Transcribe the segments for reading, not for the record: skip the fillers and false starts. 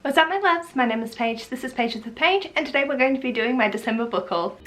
What's up my loves? My name is Paige, this is Paige with the Page, and today we're going to be doing my December book haul.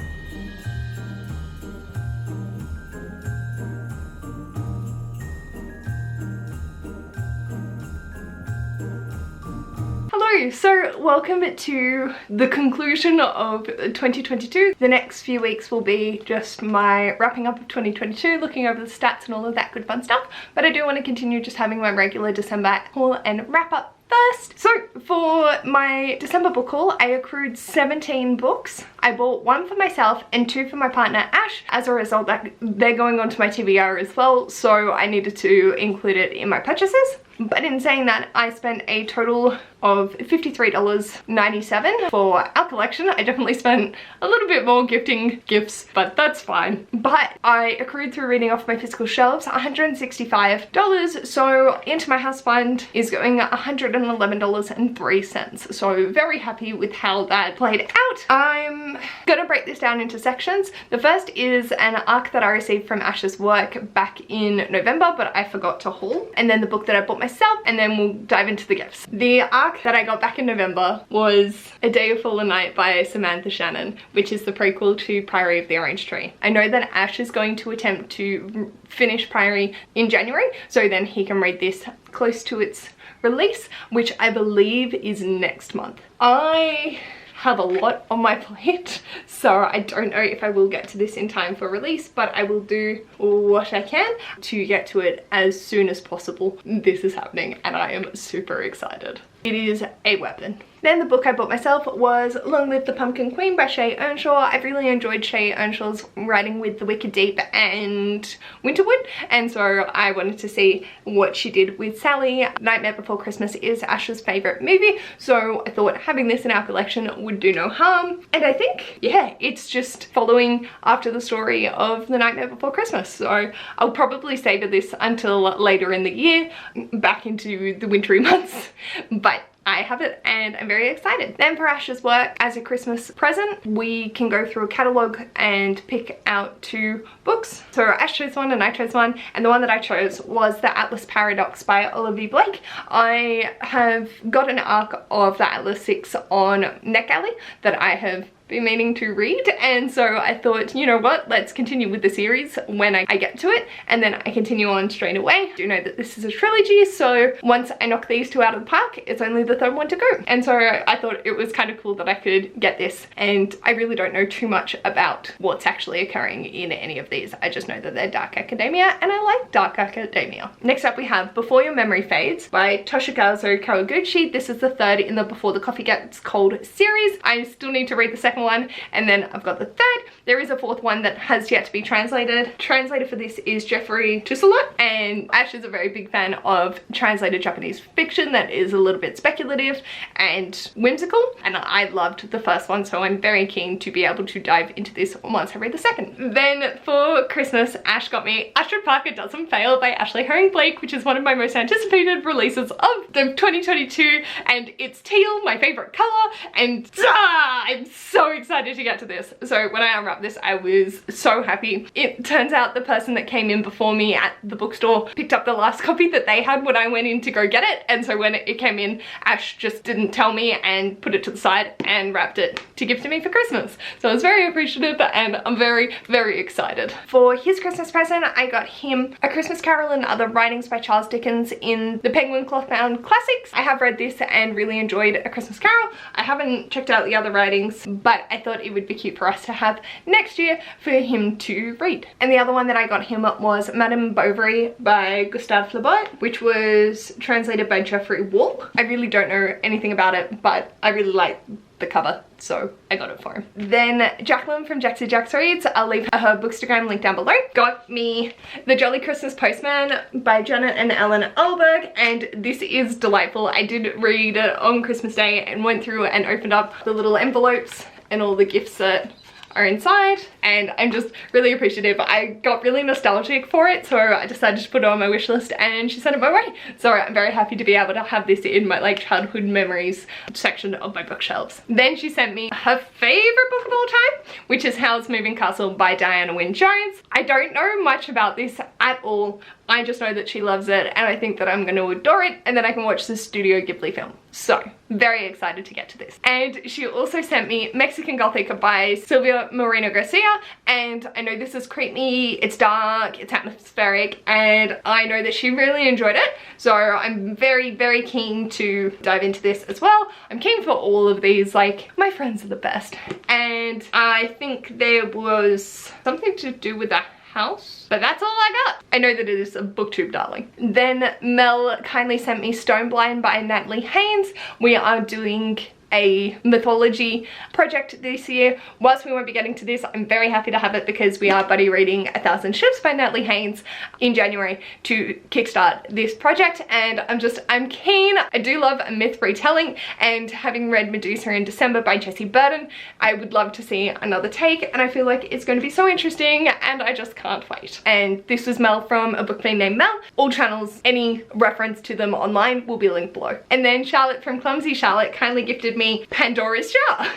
Hello, so welcome to the conclusion of 2022. The next few weeks will be just my wrapping up of 2022, looking over the stats and all of that good fun stuff, but I do want to continue just having my regular December haul and wrap up first. So for my December book haul, I accrued 17 books. I bought one for myself and two for my partner Ash. As a result, they're going onto my TBR as well, so I needed to include it in my purchases. But in saying that, I spent a total of $53.97 for our collection. I definitely spent a little bit more gifting gifts, but that's fine. But I accrued through reading off my physical shelves $165, so into my house fund is going $111.03. So very happy with how that played out. I'm gonna break this down into sections. The first is an ARC that I received from Ash's work back in November, but I forgot to haul. And then the book that I bought myself, and then we'll dive into the gifts. The ARC that I got back in November was A Day of Fallen Night by Samantha Shannon, which is the prequel to Priory of the Orange Tree. I know that Ash is going to attempt to finish Priory in January, so then he can read this close to its release, which I believe is next month. I have a lot on my plate, so I don't know if I will get to this in time for release, but I will do what I can to get to it as soon as possible. This is happening and I am super excited. It is a weapon. Then the book I bought myself was Long Live the Pumpkin Queen by Shay Earnshaw. I've really enjoyed Shay Earnshaw's writing with The Wicked Deep and Winterwood, and so I wanted to see what she did with Sally. Nightmare Before Christmas is Ash's favourite movie, so I thought having this in our collection would do no harm. And I think, yeah, it's just following after the story of The Nightmare Before Christmas, so I'll probably savour this until later in the year, back into the wintry months, but I have it and I'm very excited. Then for Ash's work, as a Christmas present, we can go through a catalogue and pick out two books. So Ash chose one and I chose one, and the one that I chose was The Atlas Paradox by Olivia Blake. I have got an ARC of the Atlas 6 on NetGalley that I have been meaning to read, and so I thought, you know what, let's continue with the series when I get to it, and then I continue on straight away. I do know that this is a trilogy, so once I knock these two out of the park, it's only the third one to go. And so I thought it was kind of cool that I could get this, and I really don't know too much about what's actually occurring in any of these. I just know that they're dark academia, and I like dark academia. Next up we have Before Your Memory Fades by Toshikazu Kawaguchi. This is the third in the Before the Coffee Gets Cold series. I still need to read the second one, and then I've got the third. There is a fourth one that has yet to be translated. Translator for this is Jeffrey Tusselot, and Ash is a very big fan of translated Japanese fiction that is a little bit speculative and whimsical, and I loved the first one, so I'm very keen to be able to dive into this once I read the second. Then for Christmas, Ash got me Astrid Parker Doesn't Fail by Ashley Herring Blake, which is one of my most anticipated releases of the 2022, and it's teal, my favorite color, and I'm so excited to get to this. So when I unwrapped this, I was so happy. It turns out the person that came in before me at the bookstore picked up the last copy that they had when I went in to go get it, and so when it came in, Ash just didn't tell me and put it to the side and wrapped it to give to me for Christmas. So I was very appreciative, and I'm very, very excited. For his Christmas present, I got him A Christmas Carol and Other Writings by Charles Dickens in the Penguin Clothbound Classics. I have read this and really enjoyed A Christmas Carol. I haven't checked out the other writings, but I thought it would be cute for us to have next year for him to read. And the other one that I got him was Madame Bovary by Gustave Flaubert, which was translated by Geoffrey Wall. I really don't know anything about it, but I really like the cover, so I got it for him. Then Jacqueline from Jaxie Jax Reads, I'll leave her bookstagram link down below, got me The Jolly Christmas Postman by Janet and Ellen Alberg, and this is delightful. I did read it on Christmas Day and went through and opened up the little envelopes and all the gifts that are inside, and I'm just really appreciative. I got really nostalgic for it, so I decided to put it on my wish list, and she sent it my way. So I'm very happy to be able to have this in my like childhood memories section of my bookshelves. Then she sent me her favorite book of all time, which is Howl's Moving Castle by Diana Wynne Jones. I don't know much about this at all. I just know that she loves it, and I think that I'm going to adore it, and then I can watch the Studio Ghibli film. So, very excited to get to this. And she also sent me Mexican Gothic by Silvia Moreno Garcia, and I know this is creepy, it's dark, it's atmospheric, and I know that she really enjoyed it, so I'm very, very keen to dive into this as well. I'm keen for all of these, like, my friends are the best. And I think there was something to do with that house, but that's all I got. I know that it is a booktube darling. Then Mel kindly sent me Stoneblind by Natalie Haynes. We are doing a mythology project this year. Whilst we won't be getting to this, I'm very happy to have it because we are buddy reading 1,000 Ships by Natalie Haynes in January to kickstart this project, and I'm keen. I do love a myth retelling, and having read Medusa in December by Jessie Burton, I would love to see another take, and I feel like it's going to be so interesting, and I just can't wait. And this was Mel from A Book Fiend Named Mel. All channels, any reference to them online will be linked below. And then Charlotte from Clumsy Charlotte kindly gifted me Pandora's Jar,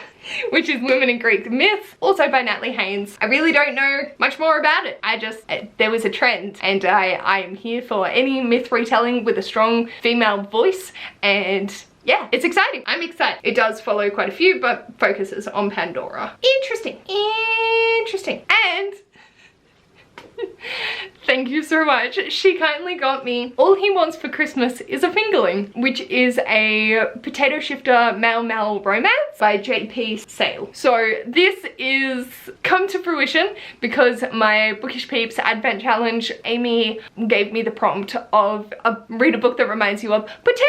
which is Women in Greek Myths, also by Natalie Haynes. I really don't know much more about it. There was a trend, and I am here for any myth retelling with a strong female voice, and yeah, it's exciting. I'm excited. It does follow quite a few, but focuses on Pandora. Interesting. Interesting. And thank you so much. She kindly got me All He Wants for Christmas is a Fingerling, which is a potato shifter male romance by J.P. Sale. So this is come to fruition because my Bookish Peeps Advent Challenge, Amy gave me the prompt of read a book that reminds you of potatoes.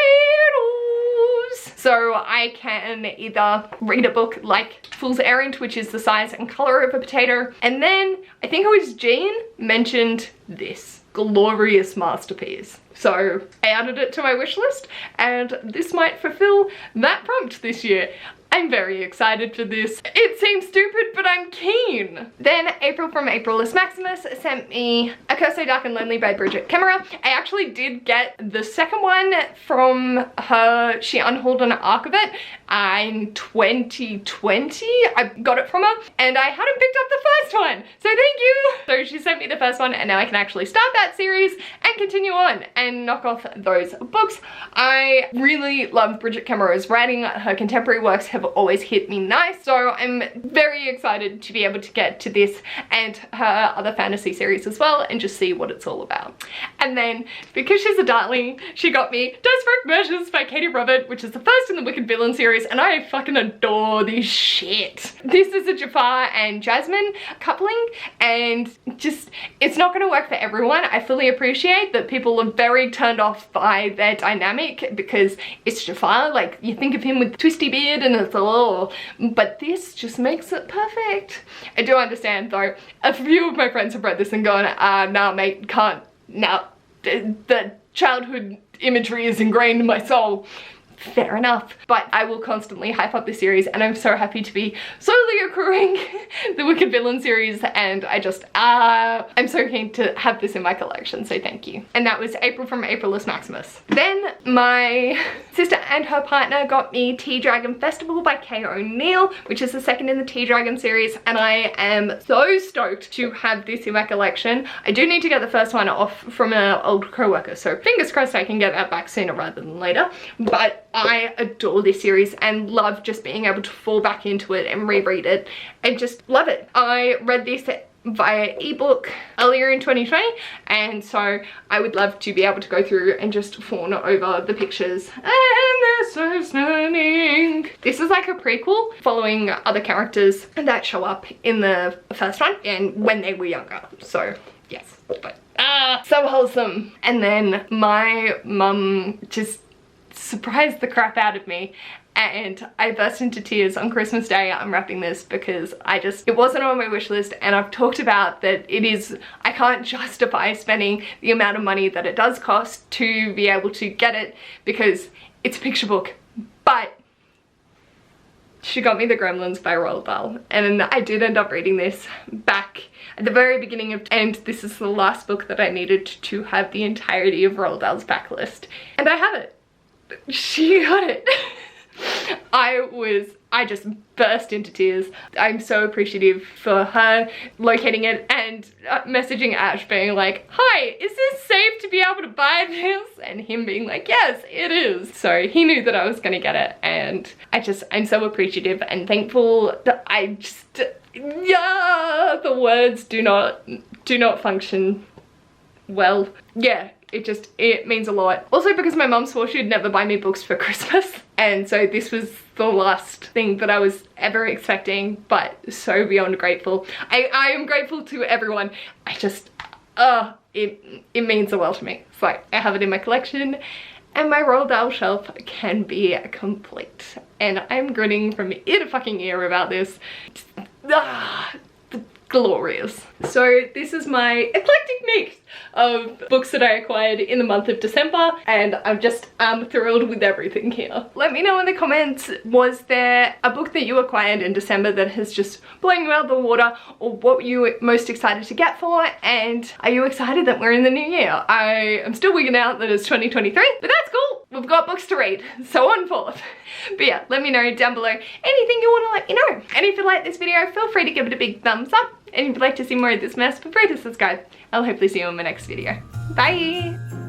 So I can either read a book like Fool's Errand, which is the size and color of a potato, and then I think it was Jean mentioned this glorious masterpiece. So I added it to my wish list, and this might fulfill that prompt this year. I'm very excited for this. It seems stupid, but I'm keen. Then April from Aprillus Maximus sent me A Curse So Dark and Lonely by Bridget Kemmerer. I actually did get the second one from her. She unhauled an arc of it in 2020. I got it from her, and I hadn't picked up the first one, so thank you. So she sent me the first one, and now I can actually start that series and continue on and knock off those books. I really love Bridget Kemmerer's writing. Her contemporary works have always hit me nice, so I'm very excited to be able to get to this and her other fantasy series as well and just see what it's all about. And then, because she's a darling, she got me Desperate Measures by Katie Robert, which is the first in the Wicked Villain series, and I fucking adore this shit. This is a Jafar and Jasmine coupling, and just, it's not gonna work for everyone. I fully appreciate that people are very turned off by their dynamic because it's Jafar, like you think of him with twisty beard and it's all, but this just makes it perfect. I do understand though, a few of my friends have read this and gone, nah mate, can't, nah, the childhood imagery is ingrained in my soul. Fair enough, but I will constantly hype up this series, and I'm so happy to be slowly accruing the Wicked Villain series, and I just, I'm so keen to have this in my collection, so thank you. And that was April from Aprillus Maximus. Then my sister and her partner got me Tea Dragon Festival by Kay O'Neill, which is the second in the Tea Dragon series, and I am so stoked to have this in my collection. I do need to get the first one off from an old co-worker, so fingers crossed I can get that back sooner rather than later, but I adore this series and love just being able to fall back into it and reread it and just love it. I read this via ebook earlier in 2020, and so I would love to be able to go through and just fawn over the pictures, and they're so stunning. This is like a prequel following other characters that show up in the first one and when they were younger, so yes, but so wholesome. And then my mum just surprised the crap out of me, and I burst into tears on Christmas Day unwrapping this because it wasn't on my wish list, and I've talked about that I can't justify spending the amount of money that it does cost to be able to get it because it's a picture book. But she got me The Gremlins by Roald Dahl, and I did end up reading this back at the very beginning of, and this is the last book that I needed to have the entirety of Roald Dahl's backlist, and I have it. She got it. I was I just burst into tears. I'm so appreciative for her locating it and messaging Ash being like, hi, is this safe to be able to buy this? And him being like, yes, it is. So he knew that I was gonna get it, and I'm so appreciative and thankful that yeah, the words do not function well. Yeah, it means a lot. Also because my mum swore she'd never buy me books for Christmas, and so this was the last thing that I was ever expecting, but so beyond grateful. I am grateful to everyone. It means the world to me. So I have it in my collection, and my Roald Dahl shelf can be complete. And I'm grinning from ear to fucking ear about this. Glorious. So this is my eclectic mix of books that I acquired in the month of December, and I'm thrilled with everything here. Let me know in the comments, was there a book that you acquired in December that has just blown you out of the water, or what were you most excited to get for, and are you excited that we're in the new year? I am still wigging out that it's 2023, but that's cool. We've got books to read, so on forth. But yeah, let me know down below anything you want to let me know. And if you like this video, feel free to give it a big thumbs up. And if you'd like to see more of this mess, feel free to subscribe. I'll hopefully see you in my next video. Bye!